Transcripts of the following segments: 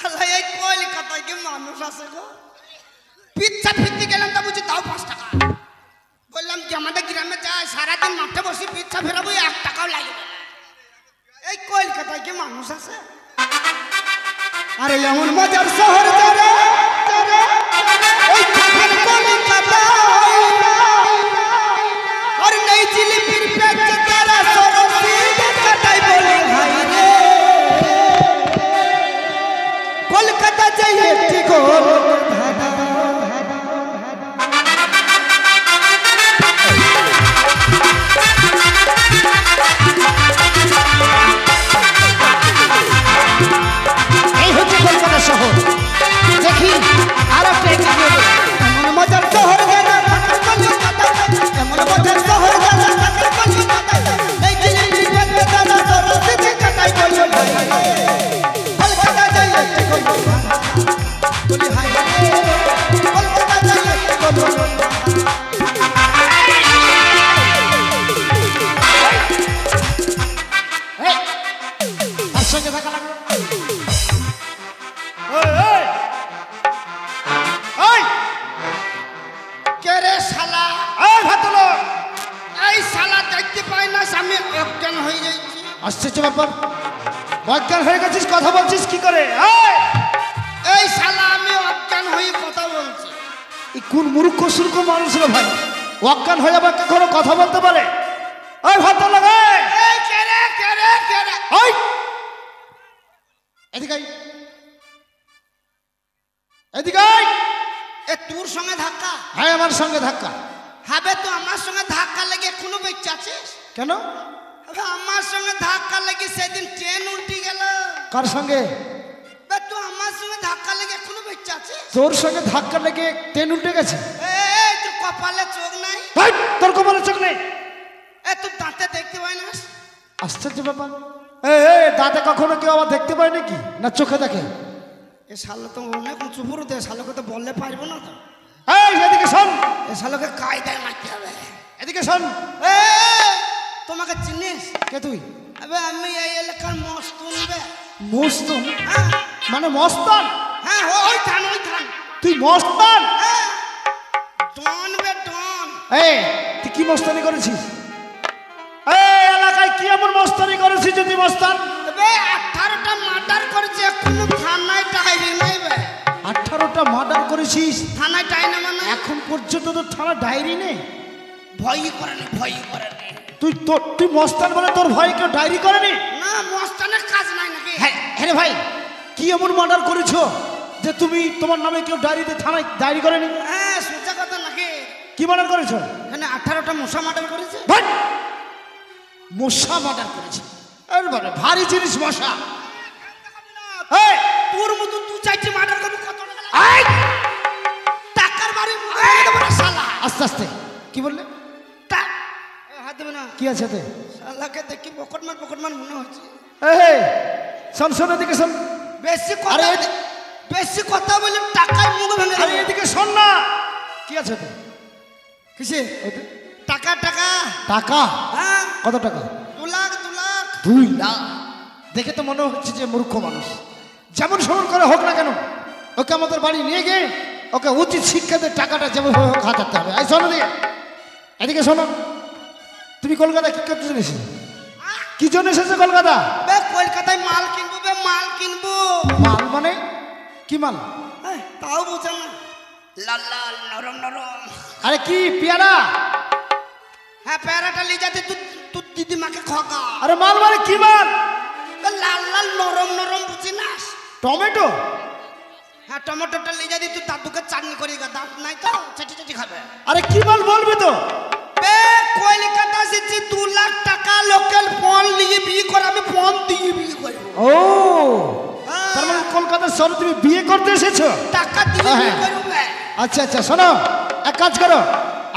শালা এই কলকাতায় কি মানুষ আছে গো? পিচ্ছা ফিরতে গেলাম তা বুঝি তাও 5 টাকা। বললাম যে আমাদের গ্রামে যাই সারাদিন মাঠে বসে পিচ্ছা ফেরাবো 1 টাকাও লাগবে না। এই কলকাতায় কি মানুষ আছে? আরে এমন মজার শহর যারে এই কলকাতা আর নেই জিলিপির পেট তারা সরসি কাটাই বলি ভাই রে কলকাতা যাই একটি গোল এই হচ্ছে কলকাতা শহর। দেখি আর একটা এমন মজার শহর জানা কলকাতা এমন মজার শহর জানা কলকাতা এই জিলিপির পেট তারা সরসি কাটাই বলি কলকাতা যাই একটি গোল বলি ভাই রে কলকাতা যাই একটি গোল সঙ্গে থাকা লাগলো। কে রে শালা? এই শালা দেখতে পাই না আমি অজ্ঞান হয়ে যাচ্ছি। আশ্চর্য ব্যাপার, অজ্ঞান হয়ে গেছিস, কথা বলছিস কি করে? এই শালা আমি অজ্ঞান হয়ে কথা বলছি। এই কোন মূর্খ সূর্খ মানুষ রে ভাই, অজ্ঞান হয়ে আবার কখনো কথা বলতে পারে? ওই ভদ্রলোক, এই কে রে কে রে কে রে? ওই এদিকে আয়, এদিকে আয়। এ তোর সঙ্গে ধাক্কা? হ্যাঁ আমার সঙ্গে ধাক্কা। হবে তো আমার সঙ্গে ধাক্কা লেগে এখনো বেঁচে আছিস? কেন? আমার সঙ্গে ধাক্কা লেগে সেদিন ট্রেন উল্টে গেল। কার সঙ্গে? তুই আমার সঙ্গে ধাক্কা লেগে এখনো বেঁচে আছিস? তোর সঙ্গে ধাক্কা লেগে ট্রেন উল্টে গেছে? এই তোর কপালে চোখ নাই? তোর কপালে চোখ নেই? তোর দাঁতে দেখতে পাই না? আশ্চর্য ব্যাপার, দাঁতে কখনো কেউ আবার দেখতে পায় নাকি, না চোখে দেখে? এ শালা তো অনেক উঁচু পুরো দে, শালাকে তো বললে পারবো না তো। এদিকে শোন, এ শালাকে কায়দায় মারতে হবে। এদিকে শোন। তোমাকে চিনিস? কে তুই? আমি এই এলাকার মস্তুন বে। মস্তুন? হ্যাঁ মানে মস্তান? হ্যাঁ ওই থান ওই থান। তুই মস্তান? ডন বে ডন। তুই কি মস্তানি করেছিস? এই এলাকায় কি এমন মস্তানি করেছিস যে তুই মস্তান? 18টা মার্ডার করেছে, এখনো থানায় ডায়েরি নাই বে। 18টা মার্ডার করেছিস? থানায় ডায়েরি মানে এখন পর্যন্ত তোর থানা ডায়েরি নেই? ভয়ই করেনি, ভয়ই করেনি। তুই মস্তান বলে তোর ভয় কেউ ডায়েরি করেনি? না মস্তানের কাজ নাই নাকি? হ্যাঁ ভাই, কি এমন মার্ডার করেছো যে তুমি তোমার নামে কেউ ডায়েরিতে থানায় ডায়েরি করেনি? হ্যাঁ সোজা কথা নাকি? কি মার্ডার করেছো? এখানে 18টা মশা মার্ডার করেছে। মশা মার্ডার করেছে? আরে ভারী জিনিস মশা। তোর মতো দু চারটি মার্ডার করবি, কত টাকার বাড়ি শালা। আস্তে আস্তে কি বললে? হাত দেবে না। কি আছে তে? শালাকে দেখি পকটমান মনে হচ্ছে। শোন শোন, এদিকে শোন। বেশি কথা বলে টাকার মুখ ভেঙে আরে এদিকে শোন না। কি আছে তে? কিসে? টাকা টাকা টাকা? হ্যাঁ কত টাকা? 2 লাখ 2 লাখ? দেখে তো মনে হচ্ছে যে মূর্খ মানুষ। যেমন সমান করে হোক না কেন, ওকে আমাদের বাড়ি নিয়ে গিয়ে ওকে উচিত শিক্ষা দিয়ে টাকাটা যেমন হোক হাতাতে হবে। এই শোনো দিকে, এদিকে শোনো। তুমি কলকাতা কি করতে এসেছো? কি জন্য এসেছো কলকাতা? কলকাতায় মাল কিনবো বে, মাল কিনবো। মাল মানে কি মাল? তাও বুঝে না। লাল লাল নরম নরম। আরে কি পেয়ারা? হ্যাঁ পেয়ারাটা নিয়ে যাতে তুই দিদিমাকে খকা। আরে মাল মানে কি মাল? লাল লাল নরম নরম বুঝি না? টমেটো? হ্যাঁ টমেটোটা নিয়ে যাতে তুই দাদুকে চাটনি করি, দাঁত নাই তো চেটি চেটি খাবে। আরে কি মাল বলবি তো? কলকাতা এসেছি 2 লাখ টাকা লোকাল ফোন নিয়ে বিয়ে করে, আমি ফোন দিয়ে বিয়ে করবো। ও তার মানে কলকাতা শহরে তুমি বিয়ে করতে এসেছো? টাকা দিয়ে বিয়ে করবে। আচ্ছা আচ্ছা শোনো, এক কাজ করো,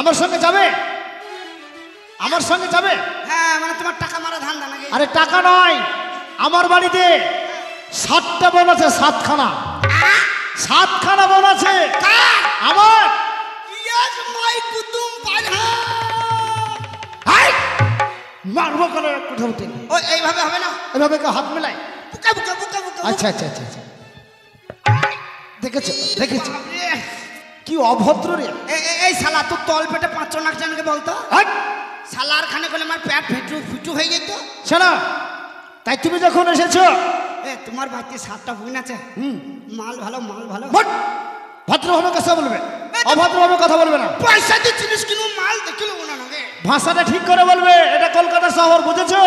আমার সঙ্গে যাবে? আমার সঙ্গে যাবে? হ্যাঁ মানে তোমার টাকা মারা ধান্দা নাকি? আরে টাকা নয়, আমার বাড়িতে 7টা বোন আছে, 7খানা। 7খানা বোন আছে আমার। মারবো কেন কোথাও? এইভাবে হবে না, এভাবে হাত মেলাই। বুকা বুকা বুকা বুকা। আচ্ছা আচ্ছা আচ্ছা আচ্ছা দেখেছো দেখেছো বাপরে। কি অভদ্র রে। এই শালা তোর তল পেটে 5 নাক জানকে বলতো হাট! শালার খানে করলে আমার পেট ফুটু হয়ে যেত। শোনো, তাই তুমি যখন এসেছো তোমার বাড়িতে 7টা বোন আছে, মাল ভালো মাল ভালো। বট! ভদ্রভাবে কথা বলবে, অভদ্রভাবে কথা বলবে না। পয়সা দিয়ে জিনিস কিনো, মাল দেখিল না নাকি? ভাষাটা ঠিক করে বলবে। এটা কলকাতা শহর, বুঝেছো?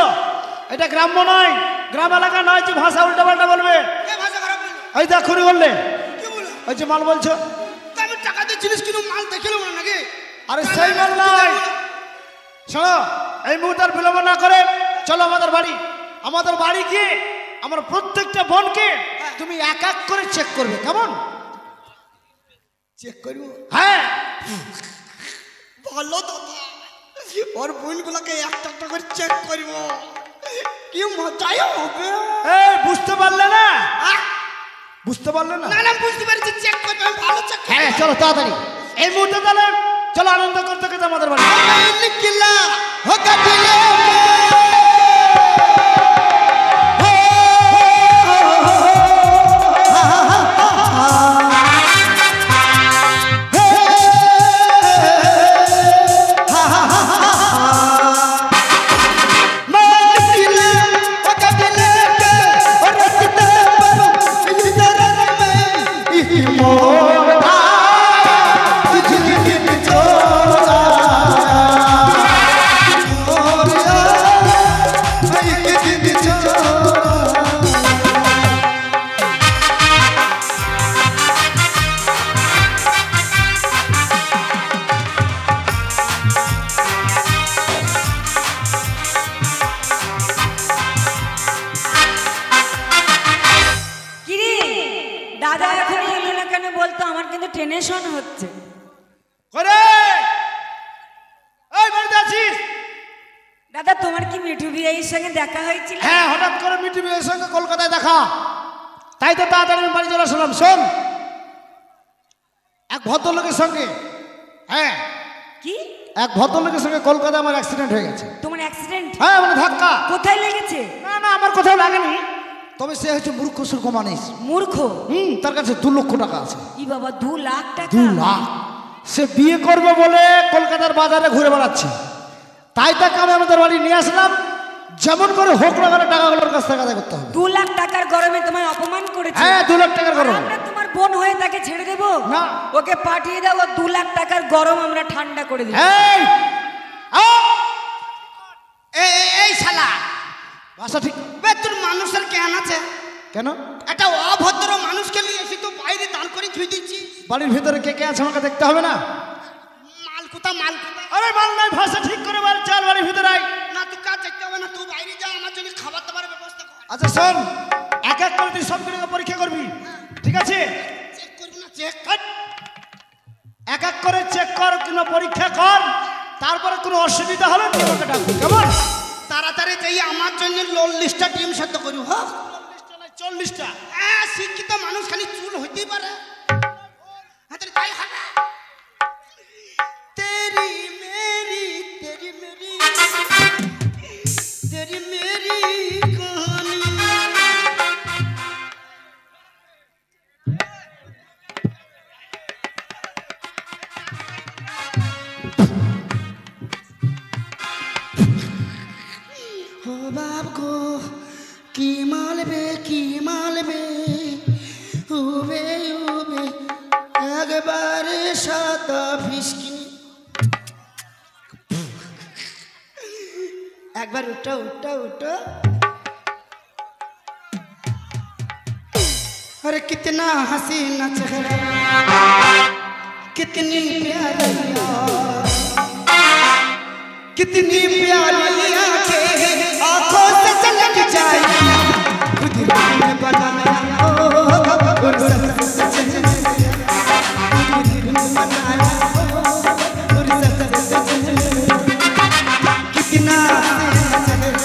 এটা গ্রাম্য নয়, গ্রাম এলাকা নয় যে ভাষা উল্টা পাল্টা বলবে। ভাষা খারাপ বললো। এই দেখুনি বললে, কি বলো? ওই যে মাল বলছো। তা আমি টাকা দিয়ে জিনিস কিনো, মাল দেখিল না নাকি? আরে সেই মাল নয়। শোনো, এই মুহূর্তে আর বিলম্ব না করে চলো আমাদের বাড়ি। আমাদের বাড়ি গিয়ে আমার প্রত্যেকটা বোনকে তুমি এক এক করে চেক করবে, কেমন? চেক করবো? হ্যাঁ। ভালো দাদা, ওর বোনগুলোকে একটা একটা করে চেক করবো, কি মজাই হবে। এই বুঝতে পারলে না? আহ! বুঝতে পারলে না? না না বুঝতে পারছি, চেক করবে, আমি ভালো চেক করবো। হ্যাঁ চলো তাড়াতাড়ি এই মুহূর্তে তাহলে চলো আনন্দ করতে করতে আমাদের বাড়ি। निकला हो गदिले টেনশন হচ্ছে করে। এই বাড়িতে আছিস? দাদা তোমার কি মিঠু বিয়ের সঙ্গে দেখা হয়েছিল? হ্যাঁ, হঠাৎ করে মিঠু বিয়ের সঙ্গে কলকাতায় দেখা, তাই তো তাড়াতাড়ি আমি বাড়ি চলে আসলাম। শোন, এক ভদ্রলোকের সঙ্গে, হ্যাঁ কি এক ভদ্রলোকের সঙ্গে কলকাতায় আমার অ্যাক্সিডেন্ট হয়ে গেছে। তোমার অ্যাক্সিডেন্ট? হ্যাঁ মানে ধাক্কা। কোথায় লেগেছে? না না আমার কোথাও লাগেনি, তবে সে হচ্ছে মূর্খ সুর্খ মানুষ। মূর্খ? তার কাছে 2 লক্ষ টাকা আছে। কি বাবা, 2 লাখ টাকা? 2 লাখ। সে বিয়ে করবে বলে কলকাতার বাজারে ঘুরে বেড়াচ্ছে, তাই তাকে আমি আমাদের বাড়ি নিয়ে আসলাম। যেমন করে হোক না করে টাকাগুলোর কাছ থেকে আদায় করতে হবে। 2 লাখ টাকার গরমে তোমায় অপমান করেছে? হ্যাঁ 2 লাখ টাকার গরম। আমরা তোমার বোন হয়ে তাকে ছেড়ে দেব না, ওকে পাঠিয়ে দাও। 2 লাখ টাকার গরম আমরা ঠান্ডা করে দেব। এই এই শালা ভাষা ঠিক বে, তোর মানুষের জ্ঞান আছে? কেন? একটা অভদ্র মানুষকে নিয়ে এসে তো বাইরে দাঁড় করে ধুই দিচ্ছি। বাড়ির ভিতরে কে কে আছে আমাকে দেখতে হবে না? মাল কোথা মাল কোথা? আরে মাল নাই, ভাষা ঠিক করে বল। চল বাড়ির ভিতরে আয়। না তুই কাজ দেখতে হবে না, তুই বাইরে যা, আমার জন্য খাবার দাবার ব্যবস্থা কর। আচ্ছা শোন, এক এক করে তুই সবগুলোকে পরীক্ষা করবি, ঠিক আছে? চেক করবি না? চেক এক এক করে চেক কর কিংবা পরীক্ষা কর, তারপরে কোনো অসুবিধা হলে তুই আমাকে ডাকবি, কেমন? তাড়াতাড়ি যাই আমার জন্য 40টা ডিম সেদ্ধ করি। হোক 40টা। হ্যাঁ, শিক্ষিত মানুষ খালি চুল হইতেই পারে। হ্যাঁ, তাই হবে। তেরি মেরি তেরি মেরি তেরি মেরি কহানি। ও বাপ গো, কি মালবে কি মালবে, উবে উবে একবারে সাদা ফিসকি। একবার উঠো উঠো উঠো। अरे कितना हसीना चेहरा, कितनी प्यारी यार, कितनी प्यारी आंखें, आंखों से झलक जाए, खुद ने बनाया हो फुर्सत से चेहरा, खुद ने बनाया हो फुर्सत से चेहरा, कितना हसीना चेहरा,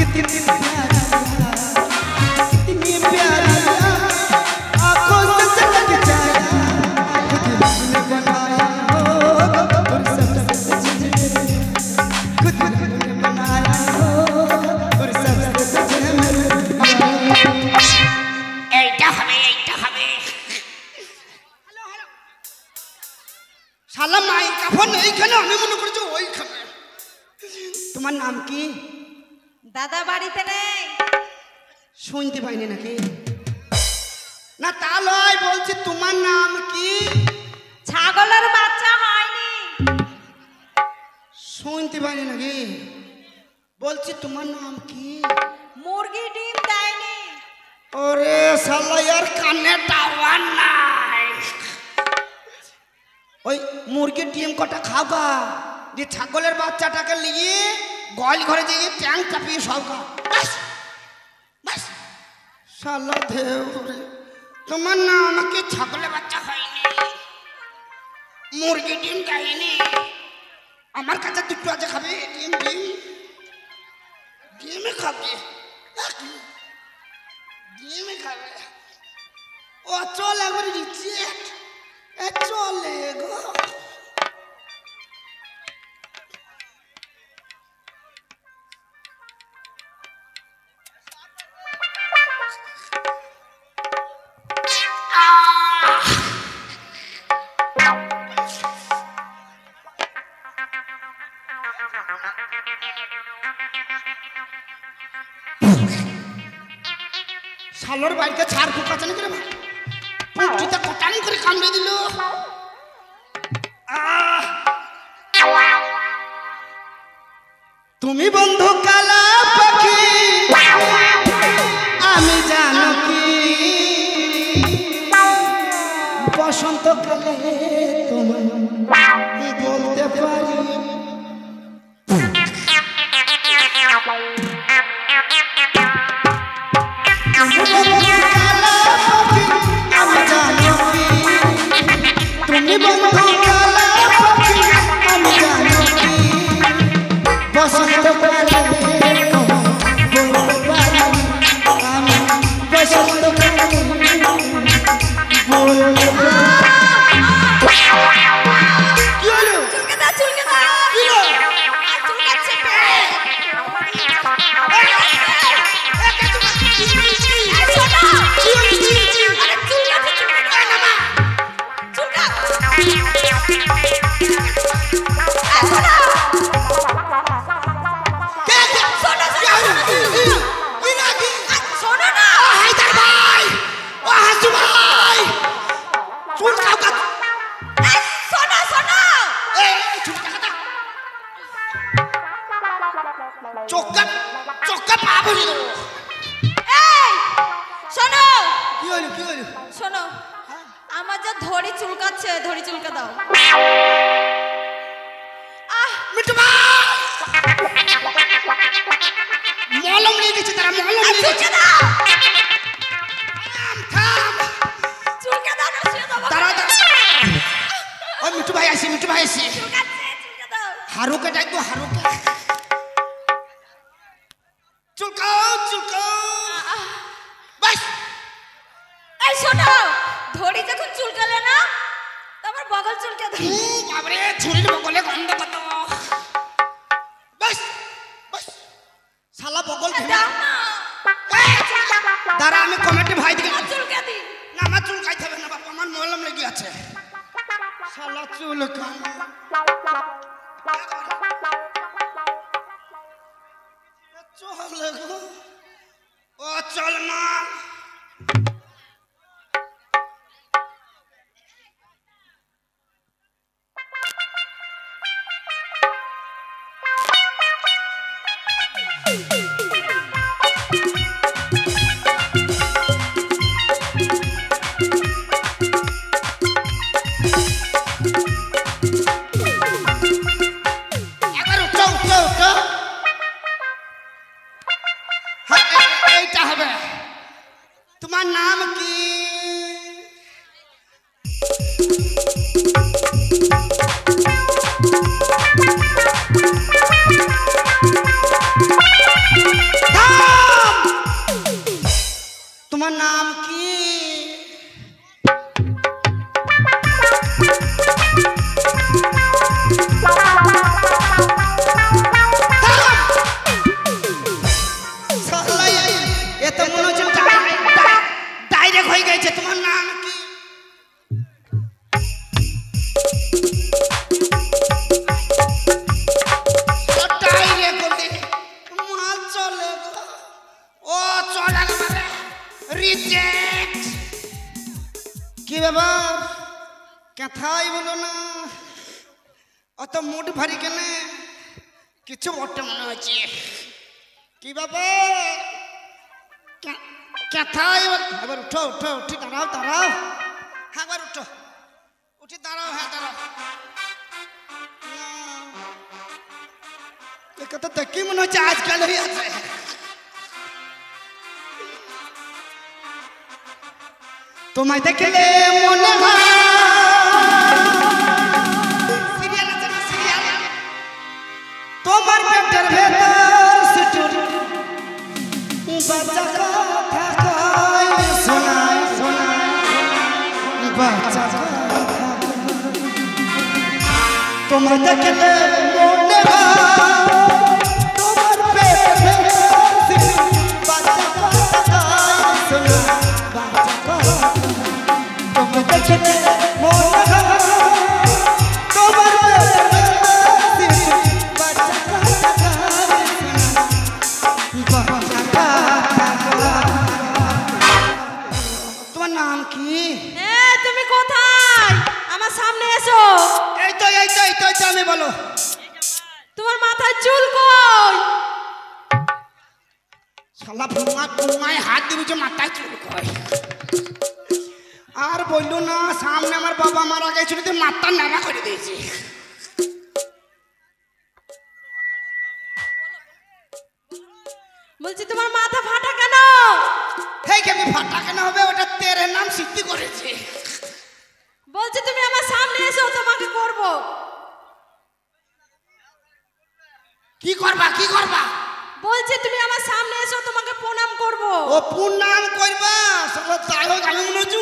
कितनी प्यारी, कितनी प्यारी आंखों से झलक जाए, खुद ने बनाया हो फुर्सत से चेहरा, खुद ने बनाया हो फुर्सत से चेहरा। এইটা হবে শালা মাইক্রোফোন এইখানে, আমি মনে করছি ওইখানে। তোমার নাম কি? দাদা বাড়িতে নেই। শুনতে পাইনি নাকি? না তা লয়, বলছি তোমার নাম কি? ছাগলের বাচ্চা হয়নি। শুনতে পাইনি নাকি? বলছি তোমার নাম কি? মুরগি ডিম দেয়নি। ওরে শালা यार কানে টাওয়ার নাই। ওই মুরগির ডিম কটা খাওগা, যে ছাগলের বাচ্চাটাকে নিয়ে গোয়াল ঘরে যেয়ে ট্যাং চাপিয়ে সব খা। বাস বাস শালা দেউরে, তোমার না আমাকে ছাগলের বাচ্চা হয়নি, মুরগি ডিম খাইনি। আমার কাছে দুটো আছে, খাবে ডিম? ডিম ডিমে খাবে, ডিমে খাবে। ও চল একবার রিজেক্ট, চলে গো। শালোর বাড়িতে ছাড় ফুকা চানি করে পুটিটা কটান করে কামড়ে দিল। তুমি বন্ধু কালা পাখি, আমি জানো কি বসন্তকালে তোমায় বলতে পারি। তুমি বন্ধু কালা পাখি, আমি জানো কি বসন্তকালে বলতে পারি। আমি বসন্তকালে বলতে পারি। কি হলো? চুলকে দাও, চুলকে দাও। কি হলো? আর চুলকাচ্ছে পে। এই শোনো। আরে চুলকাচ্ছে, চুলকাচ্ছে। এই নামা। চুলকা। এই শোনো। কে কে? শোনো, কি শোনো, হলো? শোনো। কি নাকি? শোনো না। ও হায়দার ভাই, ও হাসু ভাই, চুল কাউকা। এই শোনো, শোনো। এই চুল কাটা, চোখটা চোখটা পা ভরে দেবো। এই শোনো, কি হলো? কি হলো? শোনো। আমার যা ধরি চুলকাচ্ছে, ধরি চুলকে দাও। আহ, মিঠু ভাই, মলম নিয়ে গেছে তারা, মলম নিয়ে গেছে। চুলকে দাও। থাম, থাম। চুলকে দাও না, শুয়ে দেবো। দাঁড়াও, দাঁড়াও। ওই মিঠু ভাই আসি, মিঠু ভাই আসি। চুলকাচ্ছে, চুলকে দাও। হারুকে ডাকবো, হারুকে। চুলকাও, চুলকাও। বাস। এই শোনো, ধরি যখন চুলকালে না, তোমার বগল চুলকে দাও। বাবরে, ছুরির বগলে গন্ধ কত। বাস, বাস। শালা বগল ভেঙে দাও না। দাঁড়া, আমি কমিটি ভাই দিকে চুলকে দি। না, আমার চুল কাইতে হবে না বাবা, আমার মলম লেগে আছে। শালা চুল চল গো, ও চল মা। একবার উঠো, উঠো, উঠো। হ্যাঁ, এইটা হবে। তোমার নাম কি? থাম! তোমার নাম কি? এত মনে হচ্ছে ডাইরেক্ট হয়ে গেছে। তোমার নাম কি? ব্যাপার কথাই বলো না, অত মুড ভারী কেন? কিছু বটে মনে হচ্ছে। কি ব্যাপার? কথাই এবার উঠো উঠো, উঠি দাঁড়াও দাঁড়াও। হ্যাঁ এবার উঠো, উঠি দাঁড়াও। হ্যাঁ দাঁড়াও। এ কথা দেখি মনে হচ্ছে আজকাল হয়ে আছে। তোমায় দেখলে মনে হয় সিরিয়াল আছে না, সিরিয়াল, তোমার পেটের ভেতর সিটুর বাচ্চা কথা কয়, শোনায় শোনায় বাচ্চা কথা। তোমায় দেখলে মনে হয় তোমার পেটের ভেতর সিটুর বাচ্চা কথা কয়, শোনায় বাচ্চা কথা। তোমায় দেখলে মনে হয় তোমার পেটের ভেতর সিটুর বাচ্চা কথা কয়, বাচ্চা কথা। তোমার নাম কি? তুমি কোথায়? আমার সামনে এসো। এই তো আমি। বলো। তোমার মাথায় চুল কই? শালা পুমায় হাত দিবি যে মাথায় চুল কয়। আর বললো না, সামনে আমার বাবা মারা গেছিল, তুই মাথা নাড়া করে দিয়েছি। বলছি তোমার মাথা ফাটা কেন? হেই কেমনি ফাটা কেন হবে? ওটা তেরে নাম সিদ্ধি করেছে। বলছি তুমি আমার সামনে এসো, তোমাকে করব। কি করবা কি করবা? বলছি তুমি আমার সামনে এসো, তোমাকে প্রণাম করব। ও প্রণাম করবা? শালা তাই হোক, আমি মনে হচ্ছে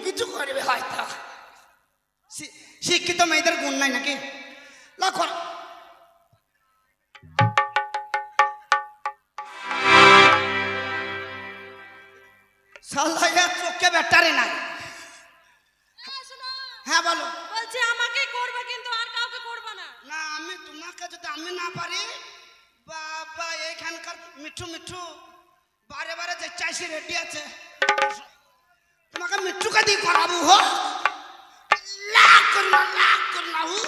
কিছু করবে হয়তো। শিক্ষিত মেয়েদের গুণ নাই নাকি? লক্ষ্য শালা চোখে ব্যাটারি নাই। হ্যাঁ বলো। বলছি আমাকে করবে, কিন্তু আর কাউকে করবে না। না, আমি তোমাকে যদি আমি না পারি, বাবা এইখানকার মিঠু মিঠু বারে বারে যে চাইছি রেডি আছে, তোমাকে মিঠুকে দিয়ে করাবো। হো লাখ করুন হো।